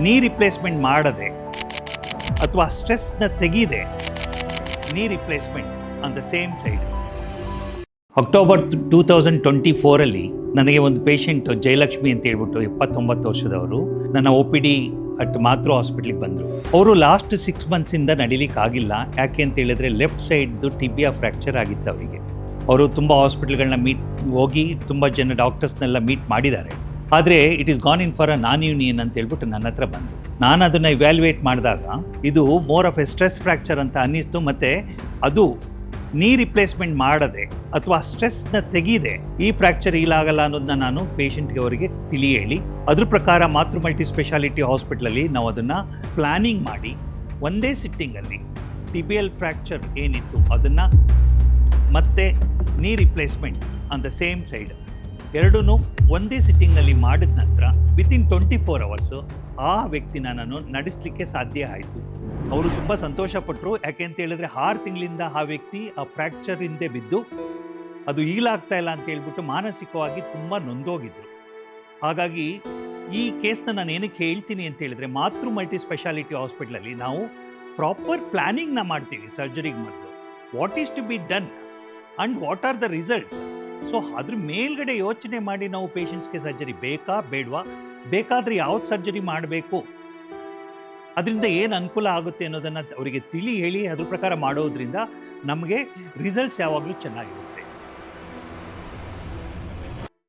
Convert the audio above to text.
ನೀ ರಿಪ್ಲೇಸ್ಮೆಂಟ್ ಮಾಡದೆ ಅಥವಾ ಸ್ಟ್ರೆಸ್ನ ತೆಗೆದೆ ನೀ replacement on the same side. October 2024 ನನಗೆ ಒಂದು ಪೇಷಂಟ್ ಜಯಲಕ್ಷ್ಮಿ ಅಂತ ಹೇಳ್ಬಿಟ್ಟು 79 ವರ್ಷದವರು ನನ್ನ OPD ಅಟ್ ಮಾತೃ ಹಾಸ್ಪಿಟ್ಲಿಗೆ ಬಂದರು. ಅವರು ಲಾಸ್ಟ್ 6 ಮಂತ್ಸಿಂದ ನಡಿಲಿಕ್ಕೆ ಆಗಿಲ್ಲ. ಯಾಕೆ ಅಂತ ಹೇಳಿದ್ರೆ ಲೆಫ್ಟ್ ಸೈಡ್ದು ಟಿಬಿಯಾ ಫ್ರ್ಯಾಕ್ಚರ್ ಆಗಿತ್ತು ಅವರಿಗೆ. ಅವರು ತುಂಬ ಹಾಸ್ಪಿಟ್ಲ್ಗಳನ್ನ ಹೋಗಿ ತುಂಬ ಜನ ಡಾಕ್ಟರ್ಸ್ನೆಲ್ಲ ಮೀಟ್ ಮಾಡಿದ್ದಾರೆ. ಆದರೆ it is gone in for a non union ಅಂತ ಹೇಳ್ಬಿಟ್ಟು ನನ್ನ ಹತ್ರ ಬಂದರು. ನಾನು ಅದನ್ನು ಇವ್ಯಾಲ್ಯೂಯೇಟ್ ಮಾಡಿದಾಗ ಇದು more of A stress fracture ಅಂತ ಅನ್ನಿಸ್ತು. ಮತ್ತು ಅದು ನೀ ರಿಪ್ಲೇಸ್ಮೆಂಟ್ ಮಾಡದೆ ಅಥವಾ ಸ್ಟ್ರೆಸ್ನ ತೆಗೆದೆ ಈ ಫ್ರ್ಯಾಕ್ಚರ್ ಆಗಲ್ಲ ಅನ್ನೋದನ್ನ ನಾನು ಪೇಷಂಟ್ಗೆ ಅವರಿಗೆ ತಿಳಿ ಹೇಳಿ, ಅದ್ರ ಪ್ರಕಾರ ಮಾತೃ ಮಲ್ಟಿ ಸ್ಪೆಷಾಲಿಟಿ ಹಾಸ್ಪಿಟ್ಲಲ್ಲಿ ನಾವು ಅದನ್ನು ಪ್ಲ್ಯಾನಿಂಗ್ ಮಾಡಿ ಒಂದೇ ಸಿಟ್ಟಿಂಗಲ್ಲಿ ಟಿಬಿಯಲ್ ಫ್ರ್ಯಾಕ್ಚರ್ ಏನಿತ್ತು ಅದನ್ನು ಮತ್ತೆ ನೀ replacement on the same side ಎರಡೂ ಒಂದೇ ಸಿಟ್ಟಿಂಗ್ನಲ್ಲಿ ಮಾಡಿದ ನಂತರ ವಿತಿನ್ 24 ಅವರ್ಸು ಆ ವ್ಯಕ್ತಿನ ನಾನು ನಡೆಸಲಿಕ್ಕೆ ಸಾಧ್ಯ ಆಯಿತು. ಅವರು ತುಂಬ ಸಂತೋಷಪಟ್ಟರು. ಯಾಕೆ ಅಂತ ಹೇಳಿದ್ರೆ 6 ತಿಂಗಳಿಂದ ಆ ವ್ಯಕ್ತಿ ಆ ಫ್ರ್ಯಾಕ್ಚರ್ ಹಿಂದೆ ಬಿದ್ದು ಅದು ಈಲಾಗ್ತಾ ಇಲ್ಲ ಅಂತ ಹೇಳ್ಬಿಟ್ಟು ಮಾನಸಿಕವಾಗಿ ತುಂಬ ನೊಂದೋಗಿದ್ರು. ಹಾಗಾಗಿ ಈ ಕೇಸ್ನ ನಾನು ಏನಕ್ಕೆ ಹೇಳ್ತೀನಿ ಅಂತ ಹೇಳಿದ್ರೆ ಮಾತೃ ಮಲ್ಟಿ ಸ್ಪೆಷಾಲಿಟಿ ಹಾಸ್ಪಿಟ್ಲಲ್ಲಿ ನಾವು ಪ್ರಾಪರ್ ಪ್ಲ್ಯಾನಿಂಗ್ನ ಮಾಡ್ತೀವಿ ಸರ್ಜರಿಗೆ ಮೊದಲು. What is to be done and what are the results. So ಅದ್ರ ಮೇಲ್ಗಡೆ ಯೋಚನೆ ಮಾಡಿ ನಾವು ಪೇಷಂಟ್ಸ್ಗೆ ಸರ್ಜರಿ ಬೇಕಾ ಬೇಡವಾ, ಬೇಕಾದರೆ ಯಾವ್ದು ಸರ್ಜರಿ ಮಾಡಬೇಕು, ಅದರಿಂದ ಏನು ಅನುಕೂಲ ಆಗುತ್ತೆ ಅನ್ನೋದನ್ನು ಅವರಿಗೆ ತಿಳಿ ಹೇಳಿ ಅದ್ರ ಪ್ರಕಾರ ಮಾಡೋದ್ರಿಂದ ನಮಗೆ ರಿಸಲ್ಟ್ಸ್ ಯಾವಾಗಲೂ ಚೆನ್ನಾಗಿರುತ್ತೆ.